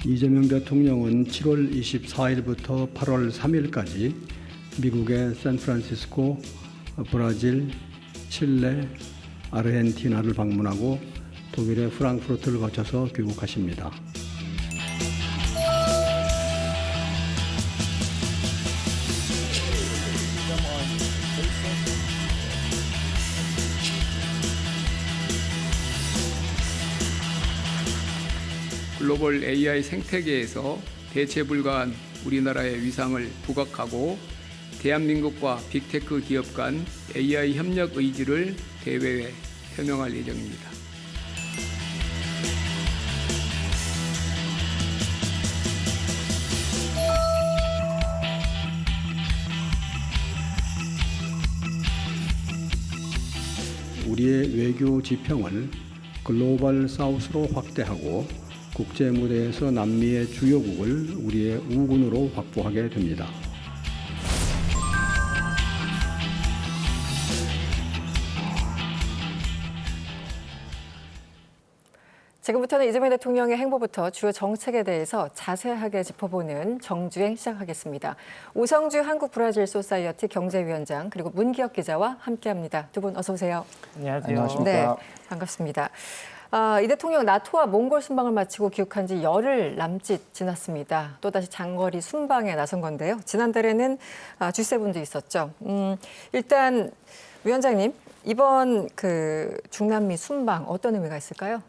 이재명 대통령은 7월 24일부터 8월 3일까지 미국의 샌프란시스코, 브라질, 칠레, 아르헨티나를 방문하고 독일의 프랑크푸르트를 거쳐서 귀국하십니다. 글로벌 AI 생태계에서 대체 불가한 우리나라의 위상을 부각하고 대한민국과 빅테크 기업 간 AI 협력 의지를 대회에 표명할 예정입니다. 우리의 외교 지평을 글로벌 사우스로 확대하고 국제 무대에서 남미의 주요국을 우리의 우군으로 확보하게 됩니다. 지금부터는 이재명 대통령의 행보부터 주요 정책에 대해서 자세하게 짚어보는 정주행 시작하겠습니다. 오성주 한국-브라질 소사이어티 경제위원장 그리고 문기혁 기자와 함께합니다. 두 분 어서 오세요. 안녕하세요. 안녕하십니까. 네, 반갑습니다. 이 대통령 나토와 몽골 순방을 마치고 귀국한 지 열흘 남짓 지났습니다. 또다시 장거리 순방에 나선 건데요. 지난달에는 G7도 있었죠. 일단 위원장님, 이번 중남미 순방 어떤 의미가 있을까요?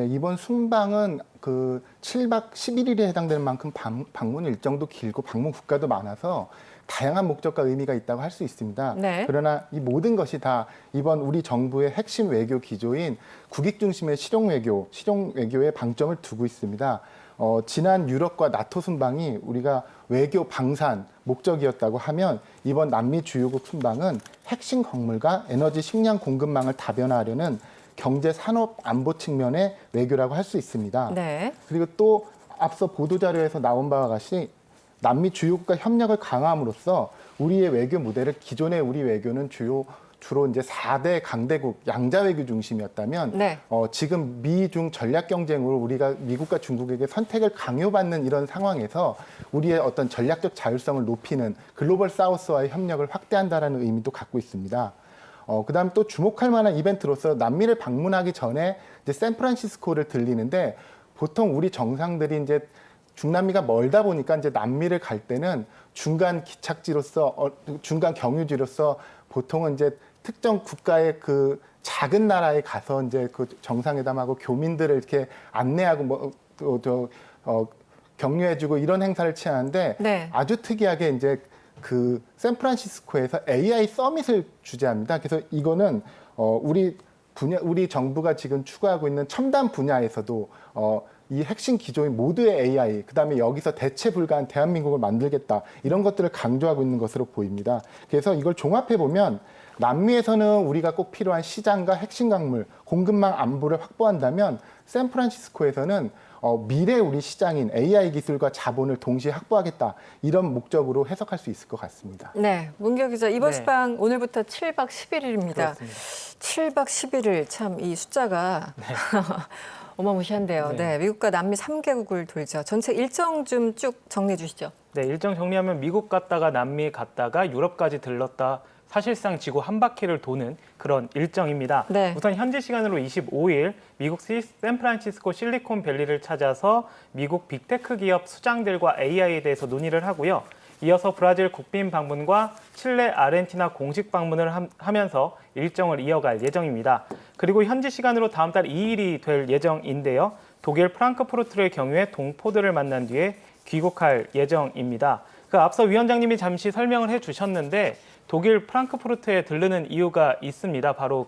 이번 순방은 7박 11일에 해당되는 만큼 방문 일정도 길고 방문 국가도 많아서 다양한 목적과 의미가 있다고 할 수 있습니다. 네. 그러나 이 모든 것이 다 이번 우리 정부의 핵심 외교 기조인 국익 중심의 실용 외교에 방점을 두고 있습니다. 지난 유럽과 나토 순방이 우리가 외교 방산 목적이었다고 하면 이번 남미 주요국 순방은 핵심 광물과 에너지 식량 공급망을 다변화하려는 경제 산업 안보 측면의 외교라고 할 수 있습니다. 네. 그리고 또 앞서 보도자료에서 나온 바와 같이 남미 주요국과 협력을 강화함으로써 우리의 외교 무대를 기존의 우리 외교는 주로 이제 4대 강대국 양자 외교 중심이었다면 네. 지금 미중 전략 경쟁으로 우리가 미국과 중국에게 선택을 강요받는 이런 상황에서 우리의 어떤 전략적 자율성을 높이는 글로벌 사우스와의 협력을 확대한다라는 의미도 갖고 있습니다. 그다음 또 주목할 만한 이벤트로서 남미를 방문하기 전에 이제 샌프란시스코를 들리는데 보통 우리 정상들이 이제 중남미가 멀다 보니까 이제 남미를 갈 때는 중간 기착지로서 중간 경유지로서 보통은 이제 특정 국가의 작은 나라에 가서 이제 정상회담하고 교민들을 이렇게 안내하고 격려해주고 이런 행사를 취하는데 네. 아주 특이하게 이제 샌프란시스코에서 AI 서밋을 주재합니다. 그래서 이거는 우리 정부가 지금 추구하고 있는 첨단 분야에서도 이 핵심 기조인 모두의 AI, 그다음에 여기서 대체 불가한 대한민국을 만들겠다 이런 것들을 강조하고 있는 것으로 보입니다. 그래서 이걸 종합해 보면 남미에서는 우리가 꼭 필요한 시장과 핵심 광물, 공급망 안보를 확보한다면 샌프란시스코에서는 미래 우리 시장인 AI 기술과 자본을 동시에 확보하겠다 이런 목적으로 해석할 수 있을 것 같습니다. 네, 문기혁 기자, 이번 네. 순방 오늘부터 7박 11일입니다. 그렇습니다. 7박 11일 참 이 숫자가 어마무시한데요. 네. 네, 미국과 남미 3개국을 돌죠. 전체 일정 좀 쭉 정리해 주시죠. 네, 일정 정리하면 미국 갔다가 남미 갔다가 유럽까지 들렀다 사실상 지구 한 바퀴를 도는 그런 일정입니다. 네. 우선 현지 시간으로 25일 미국 샌프란시스코 실리콘밸리를 찾아서 미국 빅테크 기업 수장들과 AI에 대해서 논의를 하고요. 이어서 브라질 국빈 방문과 칠레, 아르헨티나 공식 방문을 하면서 일정을 이어갈 예정입니다. 그리고 현지 시간으로 다음 달 2일이 될 예정인데요. 독일 프랑크푸르트의 경우에 동포들을 만난 뒤에 귀국할 예정입니다. 앞서 위원장님이 잠시 설명을 해주셨는데 독일 프랑크푸르트에 들르는 이유가 있습니다. 바로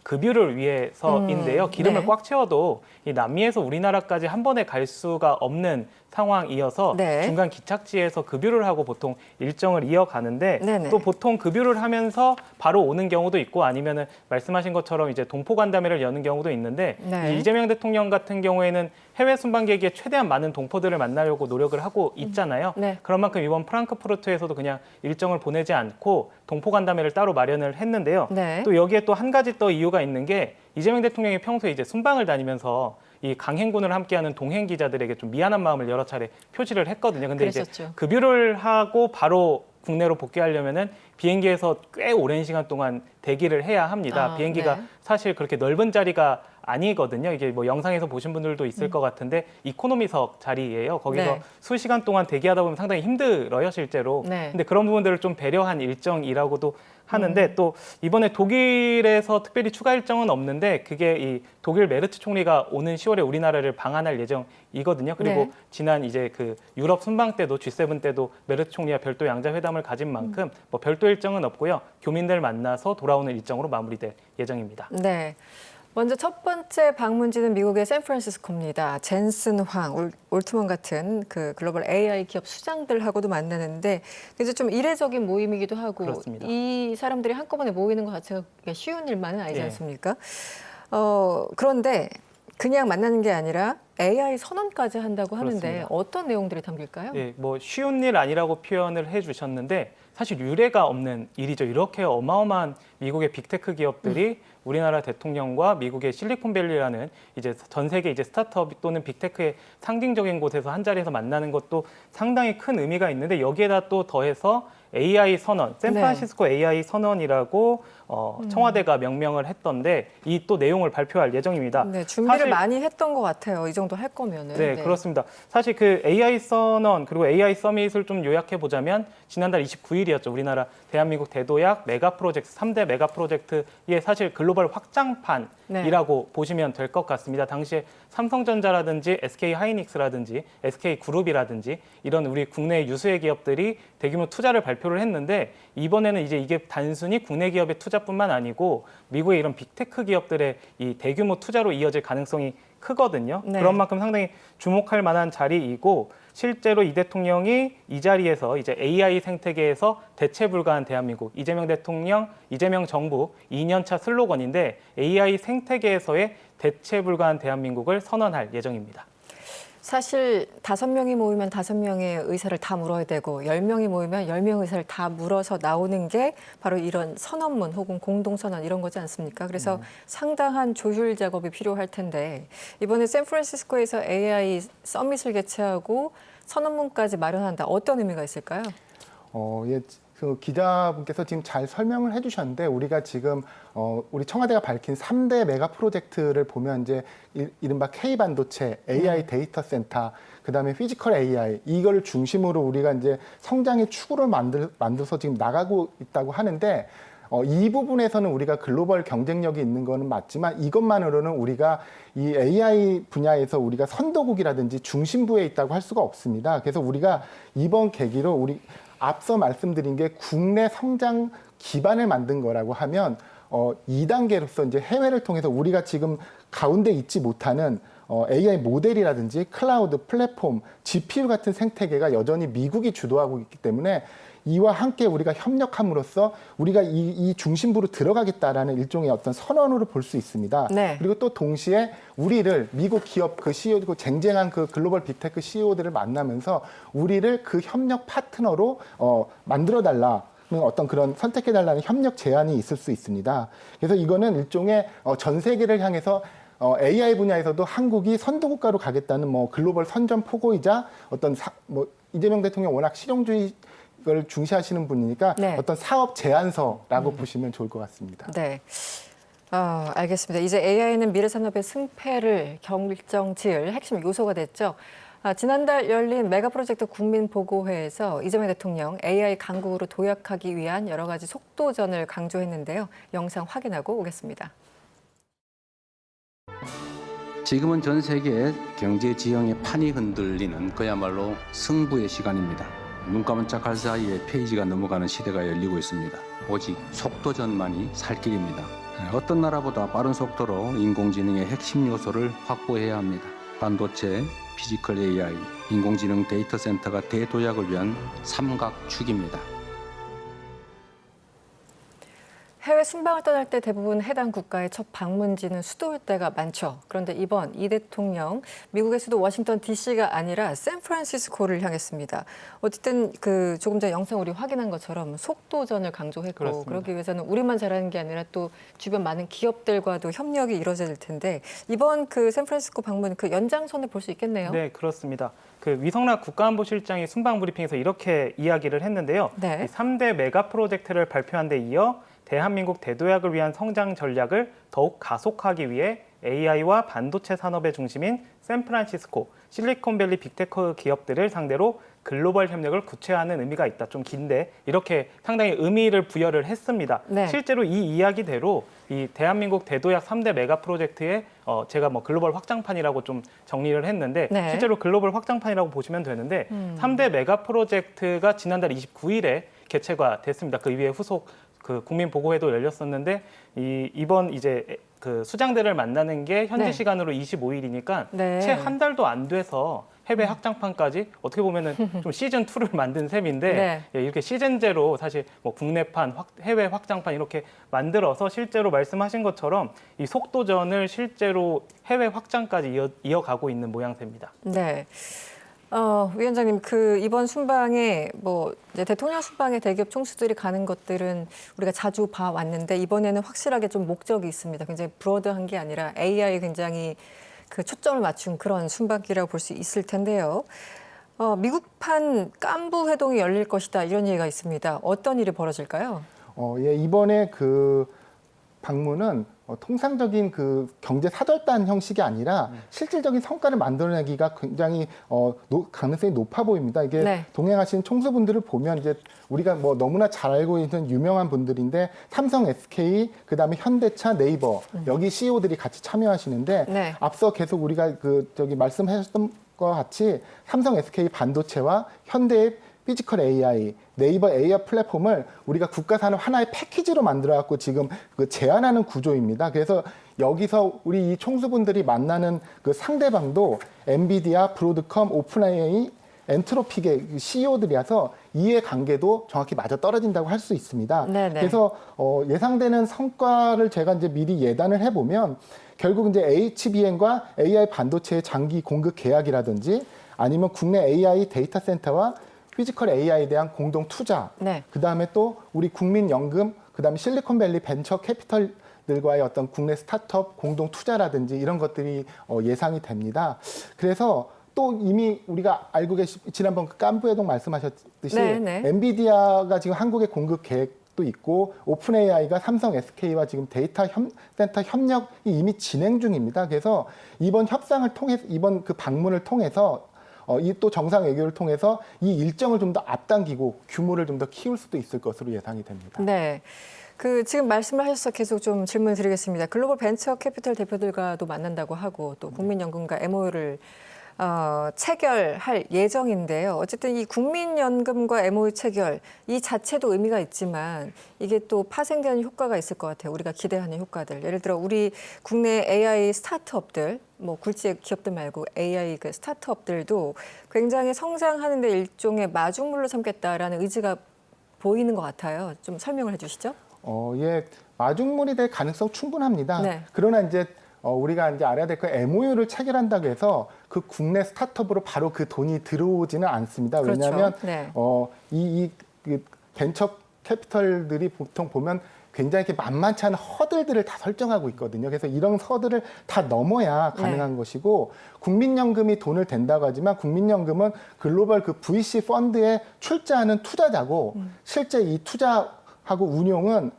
급유를 위해서인데요. 기름을 네. 꽉 채워도 이 남미에서 우리나라까지 한 번에 갈 수가 없는 상황이어서 네. 중간 기착지에서 급유를 하고 보통 일정을 이어가는데 네네. 또 보통 급유를 하면서 바로 오는 경우도 있고 아니면은 말씀하신 것처럼 이제 동포간담회를 여는 경우도 있는데 네. 이재명 대통령 같은 경우에는 해외 순방객에 최대한 많은 동포들을 만나려고 노력을 하고 있잖아요. 네. 그런 만큼 이번 프랑크푸르트에서도 그냥 일정을 보내지 않고 동포간담회를 따로 마련을 했는데요. 네. 또 여기에 또 한 가지 더 이유가 이유가 있는 게 이재명 대통령이 평소에 이제 순방을 다니면서 이 강행군을 함께하는 동행 기자들에게 좀 미안한 마음을 여러 차례 표시를 했거든요. 근데 그랬었죠. 이제 급유를 하고 바로 국내로 복귀하려면은 비행기에서 꽤 오랜 시간 동안 대기를 해야 합니다. 비행기가 네. 사실 그렇게 넓은 자리가 아니거든요. 이게 뭐 영상에서 보신 분들도 있을 것 같은데 이코노미석 자리예요. 거기서 네. 수시간 동안 대기하다 보면 상당히 힘들어요, 실제로. 네. 근데 그런 부분들을 좀 배려한 일정이라고도 하는데 또 이번에 독일에서 특별히 추가 일정은 없는데 그게 이 독일 메르츠 총리가 오는 10월에 우리나라를 방한할 예정이거든요. 그리고 네. 지난 이제 그 유럽 순방 때도 G7 때도 메르츠 총리와 별도 양자 회담을 가진 만큼 뭐 별도 일정은 없고요. 교민들 만나서 돌아오는 일정으로 마무리될 예정입니다. 네. 먼저 첫 번째 방문지는 미국의 샌프란시스코입니다. 젠슨 황, 올트먼 같은 그 글로벌 AI 기업 수장들하고도 만나는데 이제 좀 이례적인 모임이기도 하고 그렇습니다. 이 사람들이 한꺼번에 모이는 것 자체가 쉬운 일만은 아니지 예. 않습니까? 그런데 그냥 만나는 게 아니라 AI 선언까지 한다고 하는데 그렇습니다. 어떤 내용들이 담길까요? 예, 뭐 쉬운 일 아니라고 표현을 해주셨는데 사실 유례가 없는 일이죠. 이렇게 어마어마한 미국의 빅테크 기업들이 우리나라 대통령과 미국의 실리콘밸리라는 이제 전 세계 이제 스타트업 또는 빅테크의 상징적인 곳에서 한 자리에서 만나는 것도 상당히 큰 의미가 있는데 여기에다 또 더해서 AI 선언, 샌프란시스코 AI 선언이라고 청와대가 명명을 했던데 이 또 내용을 발표할 예정입니다. 네, 준비를 사실- 많이 했던 것 같아요. 이 정도 할 거면은. 네, 그렇습니다. 사실 그 AI 선언 그리고 AI 서밋을 좀 요약해 보자면 지난달 29일이었죠. 우리나라 대한민국 대도약 메가 프로젝트 3대 메가 프로젝트의 사실 글로벌 확장판이라고 보시면 될 것 같습니다. 당시에 삼성전자라든지 SK 하이닉스라든지 SK 그룹이라든지 이런 우리 국내 유수의 기업들이 대규모 투자를 발표를 했는데 이번에는 이제 이게 단순히 국내 기업의 투자뿐만 아니고 미국의 이런 빅테크 기업들의 이 대규모 투자로 이어질 가능성이 크거든요. 네. 그런 만큼 상당히 주목할 만한 자리이고 실제로 이 대통령이 이 자리에서 이제 AI 생태계에서 대체 불가한 대한민국, 이재명 대통령, 이재명 정부 2년차 슬로건인데 AI 생태계에서의 대체 불가한 대한민국을 선언할 예정입니다. 사실 5명이 모이면 5명의 의사를 다 물어야 되고 10명이 모이면 10명의 의사를 다 물어서 나오는 게 바로 이런 선언문 혹은 공동선언 이런 거지 않습니까? 그래서 상당한 조율 작업이 필요할 텐데 이번에 샌프란시스코에서 AI 서밋을 개최하고 선언문까지 마련한다. 어떤 의미가 있을까요? 예, 그 기자분께서 지금 잘 설명을 해주셨는데 우리가 지금 우리 청와대가 밝힌 3대 메가 프로젝트를 보면 이제 이른바 K 반도체, AI 데이터 센터, 그다음에 피지컬 AI 이걸 중심으로 우리가 이제 성장의 축으로 만들어서 지금 나가고 있다고 하는데. 이 부분에서는 우리가 글로벌 경쟁력이 있는 거는 맞지만 이것만으로는 우리가 이 AI 분야에서 우리가 선도국이라든지 중심부에 있다고 할 수가 없습니다. 그래서 우리가 이번 계기로 우리 앞서 말씀드린 게 국내 성장 기반을 만든 거라고 하면 2단계로서 이제 해외를 통해서 우리가 지금 가운데 있지 못하는 AI 모델이라든지 클라우드 플랫폼, GPU 같은 생태계가 여전히 미국이 주도하고 있기 때문에 이와 함께 우리가 협력함으로써 우리가 이 중심부로 들어가겠다라는 일종의 어떤 선언으로 볼 수 있습니다. 네. 그리고 또 동시에 우리를 미국 기업 그 CEO, 그 쟁쟁한 그 글로벌 빅테크 CEO들을 만나면서 우리를 그 협력 파트너로 만들어달라. 어떤 그런 선택해달라는 협력 제안이 있을 수 있습니다. 그래서 이거는 일종의 전 세계를 향해서 AI 분야에서도 한국이 선도국가로 가겠다는 뭐 글로벌 선전포고이자 어떤 이재명 대통령 워낙 실용주의 걸 중시하시는 분이니까 네. 어떤 사업 제안서라고 보시면 좋을 것 같습니다. 네. 알겠습니다. 이제 AI는 미래 산업의 승패를 결정지을 핵심 요소가 됐죠. 지난달 열린 메가 프로젝트 국민보고회에서 이재명 대통령 AI 강국으로 도약하기 위한 여러 가지 속도전을 강조했는데요. 영상 확인하고 오겠습니다. 지금은 전 세계의 경제 지형의 판이 흔들리는 그야말로 승부의 시간입니다. 눈 깜짝할 사이에 페이지가 넘어가는 시대가 열리고 있습니다. 오직 속도전만이 살 길입니다. 어떤 나라보다 빠른 속도로 인공지능의 핵심 요소를 확보해야 합니다. 반도체, 피지컬 AI, 인공지능 데이터 센터가 대도약을 위한 삼각축입니다. 국내외 순방을 떠날 때 대부분 해당 국가의 첫 방문지는 수도일 때가 많죠. 그런데 이번 이 대통령 미국의 수도 워싱턴 DC가 아니라 샌프란시스코를 향했습니다. 어쨌든 그 조금 전 영상 우리 확인한 것처럼 속도전을 강조했고 그렇습니다. 그러기 위해서는 우리만 잘하는 게 아니라 또 주변 많은 기업들과도 협력이 이루어져야 될 텐데 이번 그 샌프란시스코 방문 그 연장선을 볼 수 있겠네요. 네, 그렇습니다. 그 위성락 국가안보실장이 순방 브리핑에서 이렇게 이야기를 했는데요. 네. 이 3대 메가 프로젝트를 발표한 데 이어 대한민국 대도약을 위한 성장 전략을 더욱 가속하기 위해 AI와 반도체 산업의 중심인 샌프란시스코, 실리콘밸리 빅테크 기업들을 상대로 글로벌 협력을 구체화하는 의미가 있다. 좀 긴데 이렇게 상당히 의미를 부여를 했습니다. 네. 실제로 이 이야기대로 이 대한민국 대도약 3대 메가 프로젝트의 제가 뭐 글로벌 확장판이라고 좀 정리를 했는데 네. 실제로 글로벌 확장판이라고 보시면 되는데 3대 메가 프로젝트가 지난달 29일에 개최가 됐습니다. 그 이후에 후속 그 국민 보고회도 열렸었는데 이번 이제 그 수장들을 만나는 게 현지 네. 시간으로 25일이니까 네. 채 한 달도 안 돼서 해외 확장판까지 어떻게 보면은 좀 시즌 2를 만든 셈인데 네. 예, 이렇게 시즌제로 사실 뭐 국내판, 해외 확장판 이렇게 만들어서 실제로 말씀하신 것처럼 이 속도전을 실제로 해외 확장까지 이어가고 있는 모양새입니다. 네. 위원장님, 그 이번 순방에 뭐 이제 대통령 순방에 대기업 총수들이 가는 것들은 우리가 자주 봐왔는데 이번에는 확실하게 좀 목적이 있습니다. 굉장히 브로드한 게 아니라 AI 굉장히 그 초점을 맞춘 그런 순방기라고 볼 수 있을 텐데요. 미국판 깐부 회동이 열릴 것이다 이런 얘기가 있습니다. 어떤 일이 벌어질까요? 예, 이번에 그 방문은 통상적인 그 경제 사절단 형식이 아니라 실질적인 성과를 만들어내기가 굉장히 가능성이 높아 보입니다. 이게 네. 동행하신 총수분들을 보면 이제 우리가 뭐 너무나 잘 알고 있는 유명한 분들인데 삼성, SK, 그다음에 현대차, 네이버 여기 CEO들이 같이 참여하시는데 네. 앞서 계속 우리가 말씀하셨던 것과 같이 삼성, SK 반도체와 현대의 피지컬 AI, 네이버 AI 플랫폼을 우리가 국가 산업 하나의 패키지로 만들어갖고 지금 그 제안하는 구조입니다. 그래서 여기서 우리 이 총수분들이 만나는 그 상대방도 엔비디아, 브로드컴, 오픈AI, 엔트로픽의 CEO들이라서 이해 관계도 정확히 맞아 떨어진다고 할 수 있습니다. 네네. 그래서 예상되는 성과를 제가 이제 미리 예단을 해보면 결국 이제 HBM과 AI 반도체의 장기 공급 계약이라든지 아니면 국내 AI 데이터 센터와 피지컬 AI에 대한 공동 투자, 네. 그다음에 또 우리 국민연금, 그다음에 실리콘밸리 벤처 캐피털들과의 어떤 국내 스타트업 공동 투자라든지 이런 것들이 예상이 됩니다. 그래서 또 이미 우리가 알고 지난번 그 깐부 회동 말씀하셨듯이 네, 네. 엔비디아가 지금 한국에 공급 계획도 있고 오픈 AI가 삼성, SK와 지금 데이터 센터 협력이 이미 진행 중입니다. 그래서 이번 협상을 통해 이번 그 방문을 통해서 이 또 정상 외교를 통해서 이 일정을 좀 더 앞당기고 규모를 좀 더 키울 수도 있을 것으로 예상이 됩니다. 네. 그 지금 말씀을 하셔서 계속 좀 질문을 드리겠습니다. 글로벌 벤처 캐피털 대표들과도 만난다고 하고 또 국민연금과 MOU를 체결할 예정인데요. 어쨌든 이 국민연금과 MOU 체결 이 자체도 의미가 있지만 이게 또 파생되는 효과가 있을 것 같아요. 우리가 기대하는 효과들. 예를 들어 우리 국내 AI 스타트업들, 뭐 굴지 기업들 말고 AI 그 스타트업들도 굉장히 성장하는 데 일종의 마중물로 삼겠다라는 의지가 보이는 것 같아요. 좀 설명을 해주시죠. 예, 마중물이 될 가능성 충분합니다. 네. 그러나 이제 우리가 이제 알아야 될 거 MOU를 체결한다고 해서 그 국내 스타트업으로 바로 그 돈이 들어오지는 않습니다. 그렇죠. 왜냐하면 네. 그 벤처 캐피털들이 보통 보면 굉장히 이렇게 만만치 않은 허들들을 다 설정하고 있거든요. 그래서 이런 허들을 다 넘어야 가능한 것이고 국민연금이 돈을 댄다고 하지만 국민연금은 글로벌 그 VC 펀드에 출자하는 투자자고 실제 이 투자하고 운용은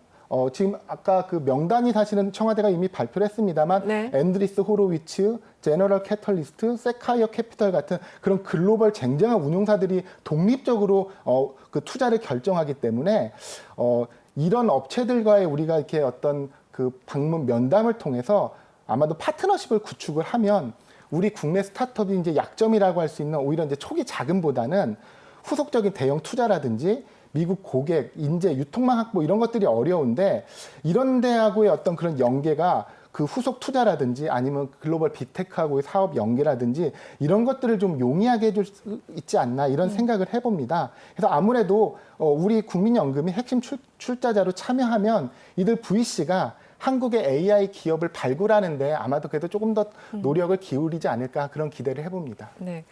지금 아까 그 명단이 사실은 청와대가 이미 발표를 했습니다만 네. 앤드리스 호로위츠, 제너럴 캐털리스트, 세카이어 캐피털 같은 그런 글로벌 쟁쟁한 운용사들이 독립적으로 그 투자를 결정하기 때문에 이런 업체들과의 우리가 이렇게 어떤 그 방문 면담을 통해서 아마도 파트너십을 구축을 하면 우리 국내 스타트업이 이제 약점이라고 할 수 있는 오히려 이제 초기 자금보다는 후속적인 대형 투자라든지 미국 고객, 인재, 유통망 확보 이런 것들이 어려운데 이런 데하고의 어떤 그런 연계가 그 후속 투자라든지 아니면 글로벌 빅테크하고의 사업 연계라든지 이런 것들을 좀 용이하게 해줄 수 있지 않나 이런 생각을 해봅니다. 그래서 아무래도 우리 국민연금이 핵심 출자자로 참여하면 이들 VC가 한국의 AI 기업을 발굴하는데 아마도 그래도 조금 더 노력을 기울이지 않을까 그런 기대를 해봅니다. 네.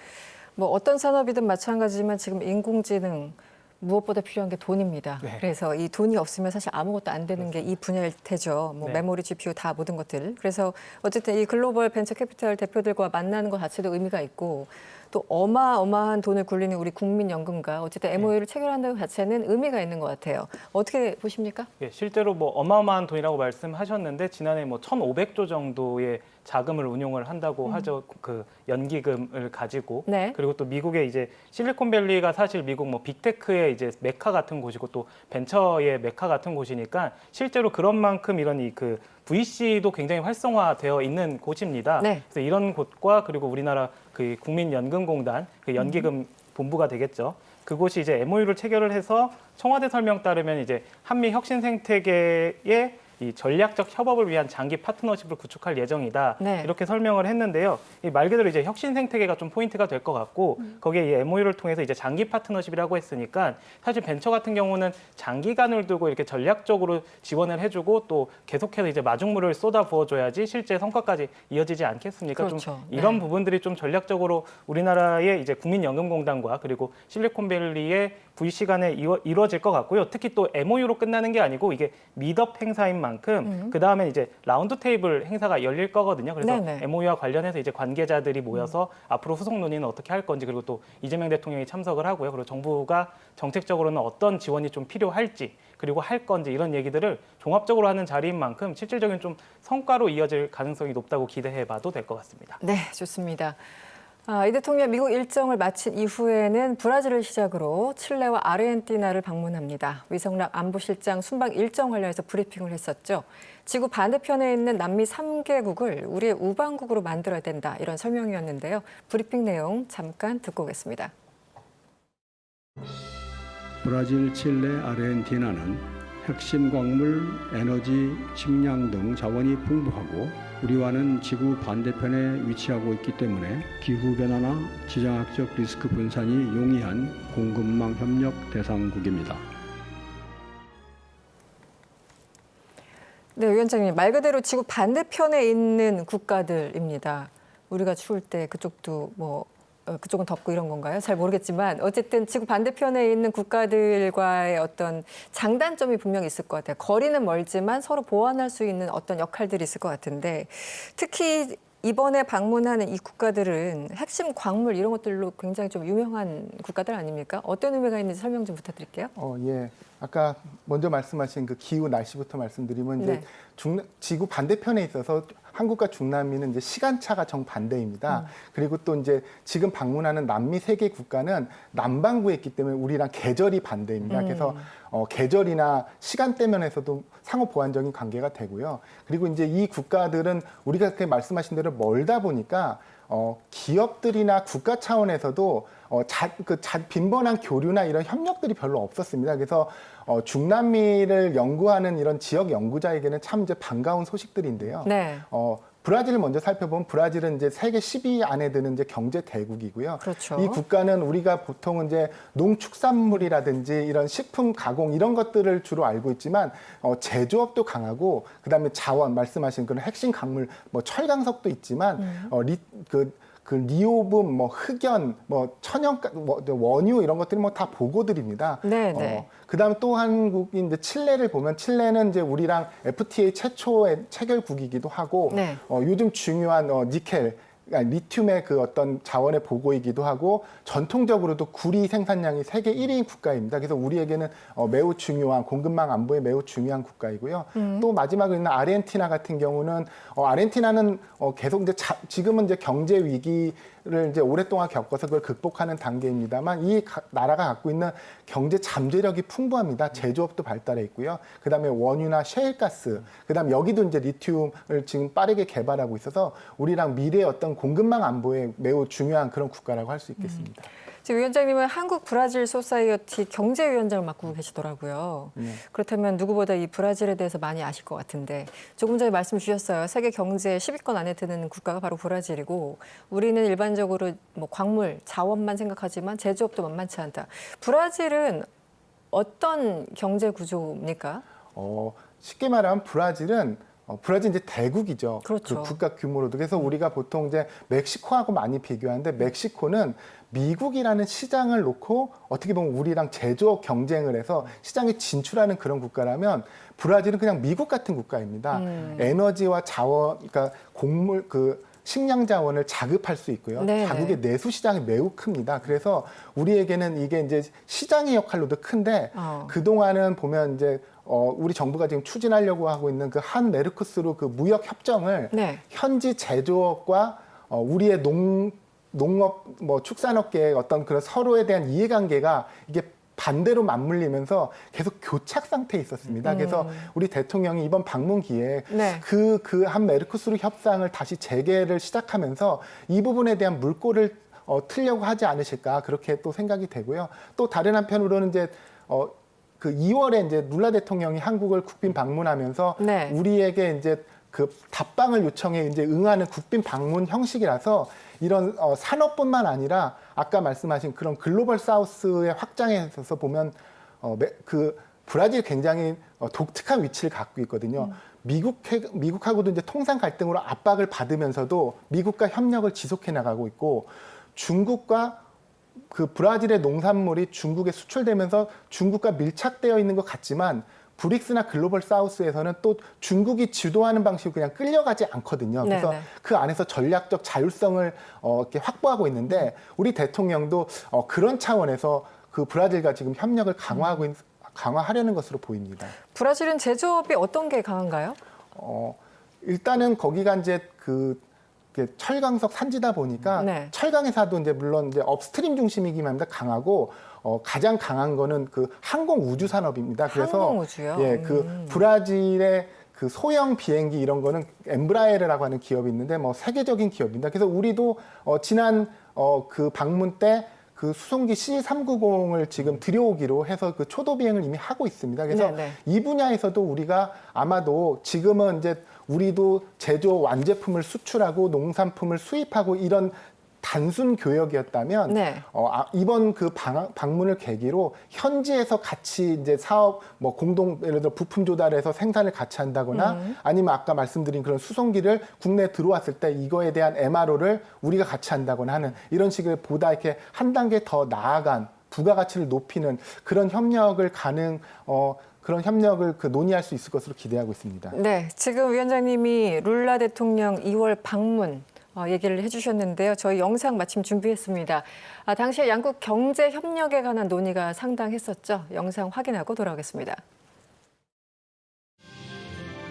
뭐 어떤 산업이든 마찬가지지만 지금 인공지능 무엇보다 필요한 게 돈입니다. 네. 그래서 이 돈이 없으면 사실 아무것도 안 되는 게 이 분야일 테죠. 뭐 네. 메모리, GPU 다 모든 것들. 그래서 어쨌든 이 글로벌 벤처 캐피탈 대표들과 만나는 것 자체도 의미가 있고 또 어마어마한 돈을 굴리는 우리 국민연금과 어쨌든 MOU를 체결한다는 것 자체는 의미가 있는 것 같아요. 어떻게 보십니까? 예, 실제로 뭐 어마어마한 돈이라고 말씀하셨는데 지난해 뭐 1,500조 정도의 자금을 운용을 한다고 하죠. 그 연기금을 가지고. 네. 그리고 또 미국의 이제 실리콘밸리가 사실 미국 뭐 빅테크의 이제 메카 같은 곳이고 또 벤처의 메카 같은 곳이니까 실제로 그런 만큼 이런 이 그 VC도 굉장히 활성화되어 있는 곳입니다. 네. 그래서 이런 곳과 그리고 우리나라 그 국민연금공단 그 연기금 본부가 되겠죠. 그곳이 이제 MOU를 체결을 해서 청와대 설명 따르면 이제 한미 혁신 생태계의 이 전략적 협업을 위한 장기 파트너십을 구축할 예정이다. 네. 이렇게 설명을 했는데요. 이 말 그대로 이제 혁신 생태계가 좀 포인트가 될 것 같고 거기에 이 MOU를 통해서 이제 장기 파트너십이라고 했으니까 사실 벤처 같은 경우는 장기간을 두고 이렇게 전략적으로 지원을 해주고 또 계속해서 이제 마중물을 쏟아 부어줘야지 실제 성과까지 이어지지 않겠습니까? 그렇죠. 좀 이런 네. 부분들이 좀 전략적으로 우리나라의 이제 국민연금공단과 그리고 실리콘밸리의 VC 간에 이루어질 것 같고요. 특히 또 MOU로 끝나는 게 아니고 이게 미덥 행사인 만큼 그 다음에 이제 라운드 테이블 행사가 열릴 거거든요. 그래서 네네. MOU와 관련해서 이제 관계자들이 모여서 앞으로 후속 논의는 어떻게 할 건지 그리고 또 이재명 대통령이 참석을 하고요. 그리고 정부가 정책적으로는 어떤 지원이 좀 필요할지 그리고 할 건지 이런 얘기들을 종합적으로 하는 자리인 만큼 실질적인 좀 성과로 이어질 가능성이 높다고 기대해봐도 될 것 같습니다. 네, 좋습니다. 이 대통령 미국 일정을 마친 이후에는 브라질을 시작으로 칠레와 아르헨티나를 방문합니다. 위성락 안보실장 순방 일정 관련해서 브리핑을 했었죠. 지구 반대편에 있는 남미 3개국을 우리의 우방국으로 만들어야 된다. 이런 설명이었는데요. 브리핑 내용 잠깐 듣고 오겠습니다. 브라질, 칠레, 아르헨티나는 핵심 광물, 에너지, 식량 등 자원이 풍부하고 우리와는 지구 반대편에 위치하고 있기 때문에 기후변화나 지정학적 리스크 분산이 용이한 공급망 협력 대상국입니다. 네, 위원장님. 말 그대로 지구 반대편에 있는 국가들입니다. 우리가 추울 때 그쪽도 그쪽은 덥고 이런 건가요? 잘 모르겠지만 어쨌든 지구 반대편에 있는 국가들과의 어떤 장단점이 분명히 있을 것 같아요. 거리는 멀지만 서로 보완할 수 있는 어떤 역할들이 있을 것 같은데 특히 이번에 방문하는 이 국가들은 핵심 광물 이런 것들로 굉장히 좀 유명한 국가들 아닙니까? 어떤 의미가 있는지 설명 좀 부탁드릴게요. 예. 아까 먼저 말씀하신 그 기후 날씨부터 말씀드리면 이제 네. 지구 반대편에 있어서 한국과 중남미는 이제 시간차가 정반대입니다. 그리고 또 이제 지금 방문하는 남미 3개 국가는 남반구에 있기 때문에 우리랑 계절이 반대입니다. 그래서 계절이나 시간대 면에서도 상호 보완적인 관계가 되고요. 그리고 이제 이 국가들은 우리가 그렇게 말씀하신 대로 멀다 보니까 기업들이나 국가 차원에서도 빈번한 교류나 이런 협력들이 별로 없었습니다. 그래서 중남미를 연구하는 이런 지역 연구자에게는 참 이제 반가운 소식들인데요. 네. 브라질을 먼저 살펴보면 브라질은 이제 세계 10위 안에 드는 이제 경제 대국이고요. 그렇죠. 이 국가는 우리가 보통 이제 농축산물이라든지 이런 식품 가공 이런 것들을 주로 알고 있지만 제조업도 강하고 그다음에 자원 말씀하신 그런 핵심 강물 뭐 철강석도 있지만 그 리오뷴, 흑연, 천연, 원유 이런 것들이 다 보고들입니다. 네. 그다음에 또 한국인 이제 칠레를 보면 칠레는 이제 우리랑 FTA 최초의 체결국이기도 하고 네. 요즘 중요한 니켈, 그러니까 리튬의 그 어떤 자원의 보고이기도 하고 전통적으로도 구리 생산량이 세계 1위인 국가입니다. 그래서 우리에게는 매우 중요한 공급망 안보에 매우 중요한 국가이고요. 또 마지막으로 있는 아르헨티나 같은 경우는 아르헨티나는 계속 이제 지금은 이제 경제 위기를 이제 오랫동안 겪어서 그걸 극복하는 단계입니다만 이 나라가 갖고 있는 경제 잠재력이 풍부합니다. 제조업도 발달해 있고요. 그다음에 원유나 셰일가스, 그다음에 여기도 이제 리튬을 지금 빠르게 개발하고 있어서 우리랑 미래의 어떤 공급망 안보에 매우 중요한 그런 국가라고 할 수 있겠습니다. 지금 위원장님은 한국 브라질 소사이어티 경제위원장을 맡고 계시더라고요. 네. 그렇다면 누구보다 이 브라질에 대해서 많이 아실 것 같은데 조금 전에 말씀 주셨어요. 세계 경제 10위권 안에 드는 국가가 바로 브라질이고 우리는 일반적으로 뭐 광물, 자원만 생각하지만 제조업도 만만치 않다. 브라질은 어떤 경제 구조입니까? 쉽게 말하면 브라질 이제 대국이죠. 그렇죠. 그 국가 규모로도. 그래서 우리가 보통 이제 멕시코하고 많이 비교하는데 멕시코는 미국이라는 시장을 놓고 어떻게 보면 우리랑 제조업 경쟁을 해서 시장에 진출하는 그런 국가라면 브라질은 그냥 미국 같은 국가입니다. 에너지와 자원, 그러니까 곡물, 식량 자원을 자급할 수 있고요. 네네. 자국의 내수 시장이 매우 큽니다. 그래서 우리에게는 이게 이제 시장의 역할로도 큰데 그동안은 보면 이제 우리 정부가 지금 추진하려고 하고 있는 그 한 메르코스루 그 무역 협정을 네. 현지 제조업과 우리의 농업 뭐 축산업계의 어떤 그런 서로에 대한 이해관계가 이게 반대로 맞물리면서 계속 교착 상태에 있었습니다. 그래서 우리 대통령이 이번 방문 기회에 네. 그 한 메르코스루 협상을 다시 재개를 시작하면서 이 부분에 대한 물꼬를 틀려고 하지 않으실까 그렇게 또 생각이 되고요. 또 다른 한편으로는 이제 그 2월에 이제 룰라 대통령이 한국을 국빈 방문하면서 네. 우리에게 이제 그 답방을 요청해 이제 응하는 국빈 방문 형식이라서 이런 산업뿐만 아니라 아까 말씀하신 그런 글로벌 사우스의 확장에 있어서 보면 그 브라질 굉장히 독특한 위치를 갖고 있거든요. 미국하고도 이제 통상 갈등으로 압박을 받으면서도 미국과 협력을 지속해 나가고 있고 중국과 그 브라질의 농산물이 중국에 수출되면서 중국과 밀착되어 있는 것 같지만 브릭스나 글로벌 사우스에서는 또 중국이 주도하는 방식으로 그냥 끌려가지 않거든요. 그래서 네네. 그 안에서 전략적 자율성을 이렇게 확보하고 있는데 우리 대통령도 그런 차원에서 그 브라질과 지금 협력을 강화하려는 것으로 보입니다. 브라질은 제조업이 어떤 게 강한가요? 일단은 거기가 이제 철강석 산지다 보니까 네. 철강 회사도 이제 물론 이제 업스트림 중심이기만 합니다. 강하고 가장 강한 거는 그 항공 우주 산업입니다. 그래서 항공우주요? 예, 그 브라질의 그 소형 비행기 이런 거는 엠브라에르라고 하는 기업이 있는데 뭐 세계적인 기업입니다. 그래서 우리도 지난 그 방문 때 그 수송기 C390을 지금 들여오기로 해서 그 초도 비행을 이미 하고 있습니다. 그래서 네네. 이 분야에서도 우리가 아마도 지금은 이제 우리도 제조 완제품을 수출하고 농산품을 수입하고 이런 단순 교역이었다면 네. 이번 그 방문을 계기로 현지에서 같이 이제 사업 뭐 공동 예를 들어 부품 조달해서 생산을 같이 한다거나 아니면 아까 말씀드린 그런 수송기를 국내에 들어왔을 때 이거에 대한 MRO를 우리가 같이 한다거나 하는 이런 식의 보다 이렇게 한 단계 더 나아간 부가가치를 높이는 그런 협력을 그런 협력을 논의할 수 있을 것으로 기대하고 있습니다. 네, 지금 위원장님이 룰라 대통령 2월 방문 얘기를 해주셨는데요. 저희 영상 마침 준비했습니다. 당시에 양국 경제 협력에 관한 논의가 상당했었죠. 영상 확인하고 돌아오겠습니다.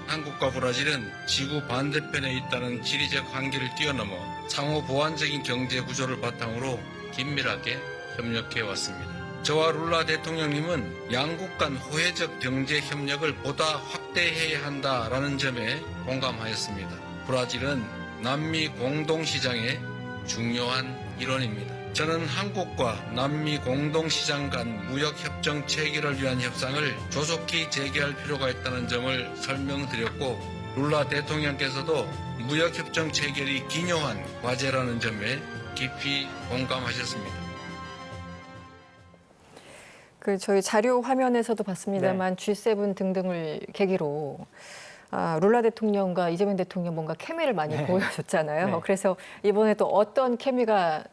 한국과 브라질은 지구 반대편에 있다는 지리적 한계를 뛰어넘어 상호 보완적인 경제 구조를 바탕으로 긴밀하게 협력해 왔습니다. 저와 룰라 대통령님은 양국 간 호혜적 경제 협력을 보다 확대해야 한다라는 점에 공감하였습니다. 브라질은 남미 공동시장의 중요한 일원입니다. 저는 한국과 남미 공동시장 간 무역협정 체결을 위한 협상을 조속히 재개할 필요가 있다는 점을 설명드렸고 룰라 대통령께서도 무역협정 체결이 기요한 과제라는 점에 깊이 공감하셨습니다. 저희 자료 화면에서도 봤습니다만 G7 등등을 계기로 룰라 대통령과 이재명 대통령 뭔가 케미를 많이 보여줬잖아요. 네. 그래서 이번에 또 어떤 케미가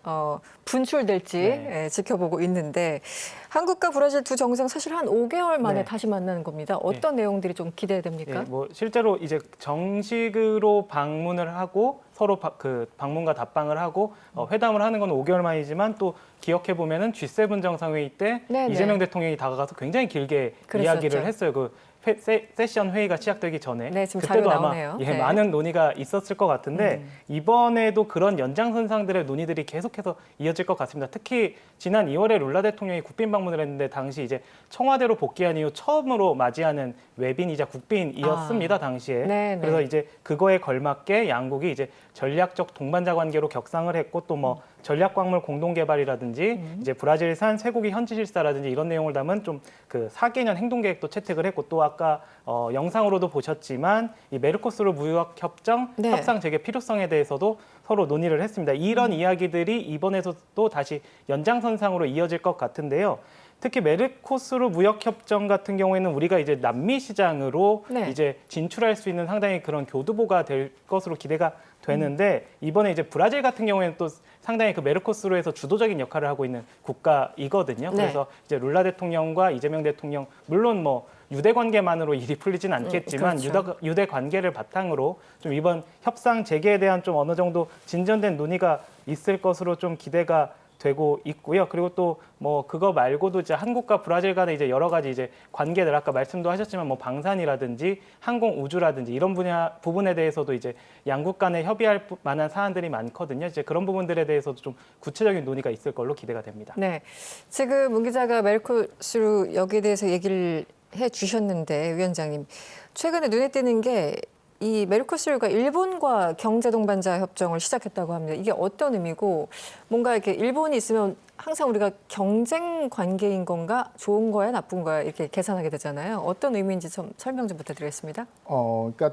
분출될지 네. 지켜보고 있는데 한국과 브라질 두 정상 사실 한 5개월 만에 네. 다시 만나는 겁니다. 어떤 내용들이 좀 기대됩니까? 예, 뭐 실제로 이제 정식으로 방문을 하고 서로 그 방문과 답방을 하고 회담을 하는 건 5개월 만이지만 또 기억해 보면은 G7 정상회의 때 네네. 이재명 대통령이 다가가서 굉장히 길게 그랬었죠. 이야기를 했어요. 그 세션 회의가 시작되기 전에 네, 지금 그때도 자료 아마 나오네요. 예, 네. 많은 논의가 있었을 것 같은데 이번에도 그런 연장선상들의 논의들이 계속해서 이어질 것 같습니다. 특히 지난 2월에 룰라 대통령이 국빈 방문을 했는데 당시 이제 청와대로 복귀한 이후 처음으로 맞이하는 외빈이자 국빈이었습니다. 당시에. 네네. 그래서 이제 그거에 걸맞게 양국이 이제 전략적 동반자 관계로 격상을 했고 또 뭐 전략광물 공동개발이라든지 이제 브라질산 쇠고기 현지 실사라든지 이런 내용을 담은 좀 그 4개년 행동계획도 채택을 했고 또 아까 영상으로도 보셨지만 이 메르코스르 무역 협정 네. 협상 재개 필요성에 대해서도 서로 논의를 했습니다. 이런 이야기들이 이번에도 다시 연장선상으로 이어질 것 같은데요. 특히 메르코스르 무역협정 같은 경우에는 우리가 이제 남미 시장으로 네. 이제 진출할 수 있는 상당히 그런 교두보가 될 것으로 기대가 되는데 이번에 이제 브라질 같은 경우에는 또 상당히 그 메르코스르에서 주도적인 역할을 하고 있는 국가이거든요. 네. 그래서 이제 룰라 대통령과 이재명 대통령 물론 뭐 유대 관계만으로 일이 풀리진 않겠지만 그렇죠. 유대 관계를 바탕으로 좀 이번 협상 재개에 대한 좀 어느 정도 진전된 논의가 있을 것으로 좀 기대가 되고 있고요. 그리고 또 뭐 그거 말고도 이제 한국과 브라질 간의 이제 여러 가지 이제 관계들 아까 말씀도 하셨지만 뭐 방산이라든지 항공 우주라든지 이런 부분에 대해서도 이제 양국 간에 협의할 만한 사안들이 많거든요. 이제 그런 부분들에 대해서도 좀 구체적인 논의가 있을 걸로 기대가 됩니다. 네, 지금 문 기자가 메르코스르 여기에 대해서 얘기를 해주셨는데 위원장님 최근에 눈에 띄는 게 이 메르코스르가 일본과 경제 동반자 협정을 시작했다고 합니다. 이게 어떤 의미고 뭔가 이렇게 일본이 있으면 항상 우리가 경쟁 관계인 건가 좋은 거야 나쁜 거야 이렇게 계산하게 되잖아요. 어떤 의미인지 좀 설명 좀 부탁드리겠습니다. 그러니까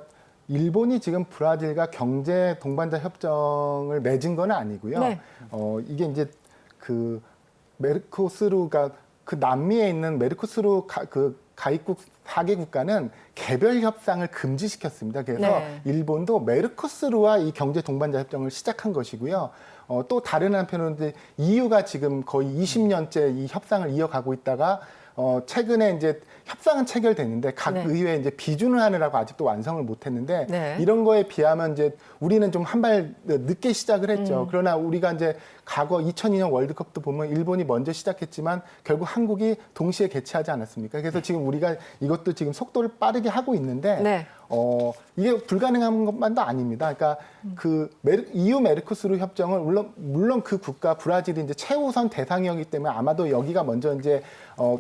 일본이 지금 브라질과 경제 동반자 협정을 맺은 건 아니고요. 네. 이게 이제 그 메르코스르가 그 남미에 있는 메르코스르 가입국 4개 국가는 개별 협상을 금지시켰습니다. 그래서 네. 일본도 메르코스르와 이 경제 동반자 협정을 시작한 것이고요. 또 다른 한편으로는 이제 EU가 지금 거의 20년째 이 협상을 이어가고 있다가 최근에 이제 협상은 체결됐는데 각 네. 의회에 이제 비준을 하느라고 아직도 완성을 못했는데 네. 이런 거에 비하면 이제 우리는 좀 한 발 늦게 시작을 했죠. 그러나 우리가 이제 과거 2002년 월드컵도 보면 일본이 먼저 시작했지만 결국 한국이 동시에 개최하지 않았습니까? 그래서 지금 우리가 이것도 지금 속도를 빠르게 하고 있는데 네. 이게 불가능한 것만도 아닙니다. 그러니까 그 EU 메르코스르 협정을 물론 그 국가 브라질이 이제 최우선 대상이었기 때문에 아마도 여기가 먼저 이제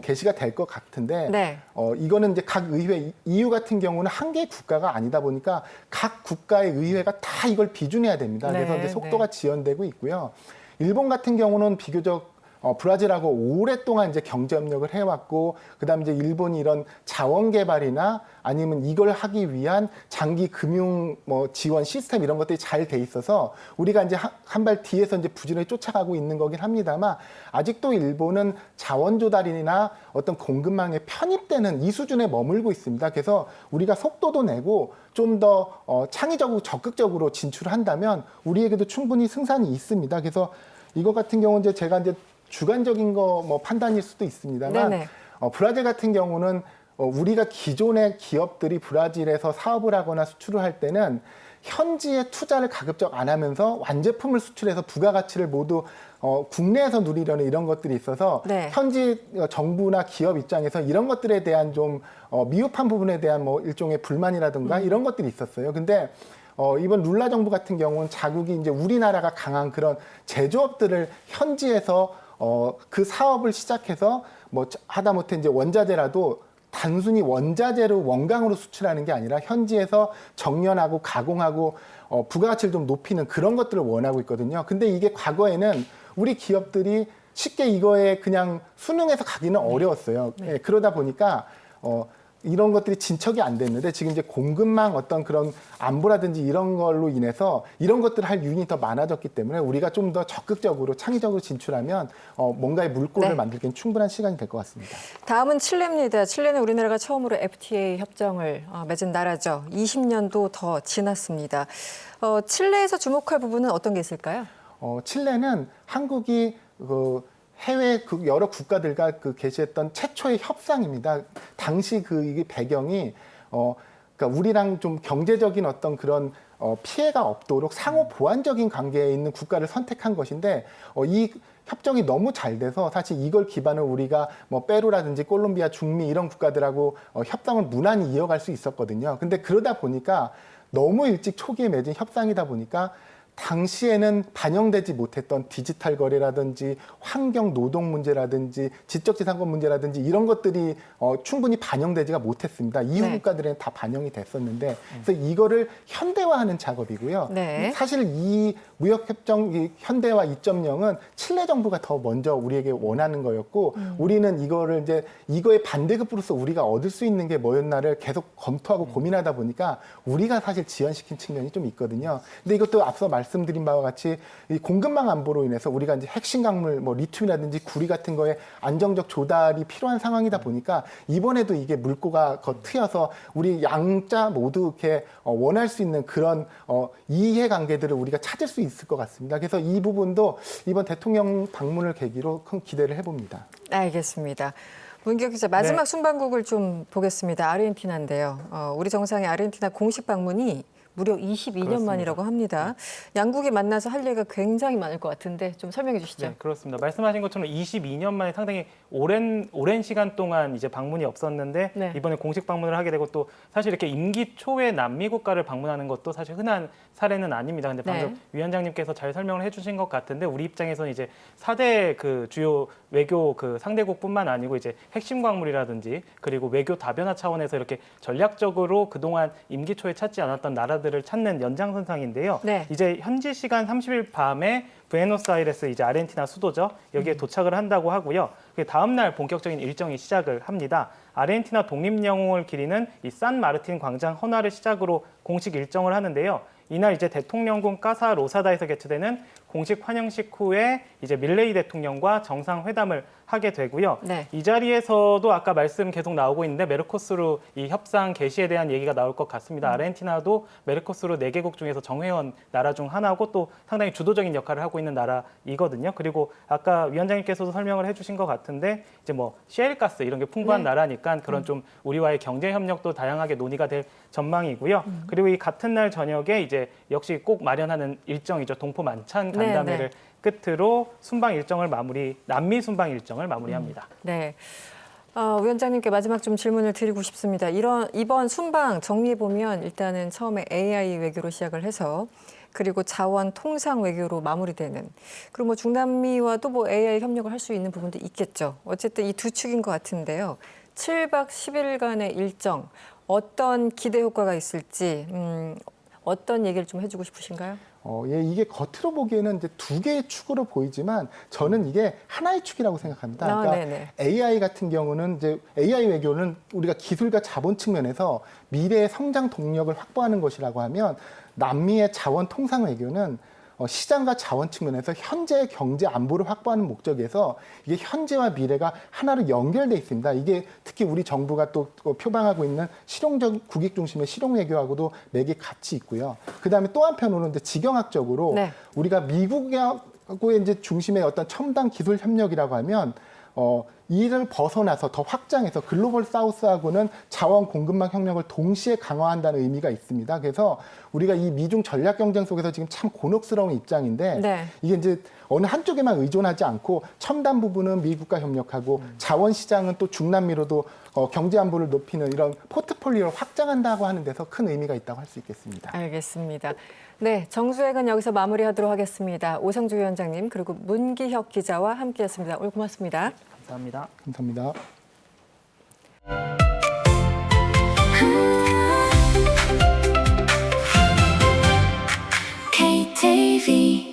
개시가 될 것 같은데 네. 이거는 이제 각 의회 EU 같은 경우는 한 개의 국가가 아니다 보니까 각 국가의 의회가 다 이걸 비준해야 됩니다. 그래서 네, 이제 속도가 지연되고 있고요. 일본 같은 경우는 비교적 브라질하고 오랫동안 이제 경제 협력을 해왔고, 그다음에 이제 일본이 이런 자원 개발이나 아니면 이걸 하기 위한 장기 금융 지원 시스템 이런 것들이 잘 돼 있어서 우리가 이제 한 발 뒤에서 이제 부지런히 쫓아가고 있는 거긴 합니다만 아직도 일본은 자원 조달이나 어떤 공급망에 편입되는 이 수준에 머물고 있습니다. 그래서 우리가 속도도 내고 좀 더 창의적으로 적극적으로 진출한다면 우리에게도 충분히 승산이 있습니다. 그래서 이거 같은 경우는 이제 제가 이제 주관적인 거 판단일 수도 있습니다만 네네. 브라질 같은 경우는 우리가 기존의 기업들이 브라질에서 사업을 하거나 수출을 할 때는 현지에 투자를 가급적 안 하면서 완제품을 수출해서 부가가치를 모두 국내에서 누리려는 이런 것들이 있어서 네. 현지 정부나 기업 입장에서 이런 것들에 대한 좀 미흡한 부분에 대한 일종의 불만이라든가 이런 것들이 있었어요. 근데 이번 룰라 정부 같은 경우는 자국이 이제 우리나라가 강한 그런 제조업들을 현지에서 그 사업을 시작해서 하다못해 이제 원자재라도 단순히 원자재로 원강으로 수출하는 게 아니라 현지에서 정연하고 가공하고 부가가치를 좀 높이는 그런 것들을 원하고 있거든요. 근데 이게 과거에는 우리 기업들이 쉽게 이거에 그냥 순응해서 가기는 어려웠어요. 네. 네, 그러다 보니까 이런 것들이 진척이 안 됐는데 지금 이제 공급망 어떤 그런 안보라든지 이런 걸로 인해서 이런 것들을 할 유인이 더 많아졌기 때문에 우리가 좀 더 적극적으로 창의적으로 진출하면 뭔가의 물꼬를 네. 만들기엔 충분한 시간이 될 것 같습니다. 다음은 칠레입니다. 칠레는 우리나라가 처음으로 FTA 협정을 맺은 나라죠. 20년도 더 지났습니다. 칠레에서 주목할 부분은 어떤 게 있을까요? 칠레는 한국이 해외 여러 국가들과 개시했던 최초의 협상입니다. 당시 이게 배경이 그러니까 우리랑 좀 경제적인 어떤 그런 피해가 없도록 상호 보완적인 관계에 있는 국가를 선택한 것인데 이 협정이 너무 잘 돼서 사실 이걸 기반으로 우리가 페루라든지 콜롬비아, 중미 이런 국가들하고 협상을 무난히 이어갈 수 있었거든요. 근데 그러다 보니까 너무 일찍 초기에 맺은 협상이다 보니까 당시에는 반영되지 못했던 디지털 거래라든지 환경 노동 문제라든지 지적재산권 문제라든지 이런 것들이 충분히 반영되지가 못했습니다. 이후 네. 국가들은 다 반영이 됐었는데 그래서 이거를 현대화하는 작업이고요. 네. 사실 이 무역협정 이 현대화 2.0은 칠레 정부가 더 먼저 우리에게 원하는 거였고 우리는 이거를 이제 이거의 반대급부로서 우리가 얻을 수 있는 게 뭐였나를 계속 검토하고 고민하다 보니까 우리가 사실 지연시킨 측면이 좀 있거든요. 근데 이것도 앞서 말씀드린 바와 같이 이 공급망 안보로 인해서 우리가 이제 핵심 광물 뭐 리튬이라든지 구리 같은 거에 안정적 조달이 필요한 상황이다 보니까 이번에도 이게 물꼬가 트여서 우리 양자 모두 이렇게 원할 수 있는 그런 이해관계들을 우리가 찾을 수 있을 것 같습니다. 그래서 이 부분도 이번 대통령 방문을 계기로 큰 기대를 해봅니다. 알겠습니다. 문기혁 기자, 마지막 네. 순방국을 좀 보겠습니다. 아르헨티나인데요. 우리 정상의 아르헨티나 공식 방문이 무려 22년 그렇습니다. 만이라고 합니다. 양국이 만나서 할 얘기가 굉장히 많을 것 같은데 좀 설명해 주시죠. 네, 그렇습니다. 말씀하신 것처럼 22년 만에 상당히 오랜 시간 동안 이제 방문이 없었는데 네. 이번에 공식 방문을 하게 되고 또 사실 이렇게 임기 초에 남미 국가를 방문하는 것도 사실 흔한 사례는 아닙니다. 근데 방금 네. 위원장님께서 잘 설명을 해주신 것 같은데 우리 입장에서는 이제 4대 그 주요 외교 그 상대국뿐만 아니고 이제 핵심 광물이라든지 그리고 외교 다변화 차원에서 이렇게 전략적으로 그동안 임기 초에 찾지 않았던 나라들을 찾는 연장선상인데요. 네. 이제 현지 시간 30일 밤에 부에노스아이레스 이제 아르헨티나 수도죠. 여기에 도착을 한다고 하고요. 그 다음 날 본격적인 일정이 시작을 합니다. 아르헨티나 독립영웅을 기리는 이 산 마르틴 광장 헌화를 시작으로 공식 일정을 하는데요. 이날 이제 대통령궁 까사 로사다에서 개최되는 공식 환영식 후에 이제 밀레이 대통령과 정상회담을 하게 되고요. 네. 이 자리에서도 아까 말씀 계속 나오고 있는데 메르코스루 이 협상 개시에 대한 얘기가 나올 것 같습니다. 아르헨티나도 메르코스루 4개국 중에서 정회원 나라 중 하나고 또 상당히 주도적인 역할을 하고 있는 나라이거든요. 그리고 아까 위원장님께서도 설명을 해주신 것 같은데 이제 뭐 셰일가스 이런 게 풍부한 네. 나라니까 그런 좀 우리와의 경제 협력도 다양하게 논의가 될 전망이고요. 그리고 이 같은 날 저녁에 이제 역시 꼭 마련하는 일정이죠. 동포 만찬 간담회를 끝으로 순방 일정을 남미 순방 일정을 마무리합니다. 네. 위원장님께 마지막 좀 질문을 드리고 싶습니다. 이번 순방 정리해 보면 일단은 처음에 AI 외교로 시작을 해서 그리고 자원 통상 외교로 마무리되는 그리고 뭐 중남미와도 뭐 AI 협력을 할 수 있는 부분도 있겠죠. 어쨌든 이 두 축인 것 같은데요. 7박 10일간의 일정 어떤 기대 효과가 있을지 어떤 얘기를 좀 해주고 싶으신가요? 예, 이게 겉으로 보기에는 이제 2개의 축으로 보이지만 저는 이게 하나의 축이라고 생각합니다. 그러니까 네네. AI 같은 경우는 이제 AI 외교는 우리가 기술과 자본 측면에서 미래의 성장 동력을 확보하는 것이라고 하면 남미의 자원 통상 외교는 시장과 자원 측면에서 현재의 경제 안보를 확보하는 목적에서 이게 현재와 미래가 하나로 연결돼 있습니다. 이게 특히 우리 정부가 또 표방하고 있는 실용적 국익 중심의 실용 외교하고도 맥이 같이 있고요. 그다음에 또 한편으로는 이제 지경학적으로 네. 우리가 미국하고의 이제 중심의 어떤 첨단 기술 협력이라고 하면 이를 벗어나서 더 확장해서 글로벌 사우스하고는 자원 공급망 협력을 동시에 강화한다는 의미가 있습니다. 그래서 우리가 이 미중 전략 경쟁 속에서 지금 참 곤혹스러운 입장인데 네. 이게 이제 어느 한쪽에만 의존하지 않고 첨단 부분은 미국과 협력하고 자원 시장은 또 중남미로도 경제 안보를 높이는 이런 포트폴리오를 확장한다고 하는 데서 큰 의미가 있다고 할 수 있겠습니다. 알겠습니다. 네, 정수획은 여기서 마무리하도록 하겠습니다. 오성주 위원장님 그리고 문기혁 기자와 함께했습니다. 오늘 고맙습니다. 감사합니다. 감사합니다. KTV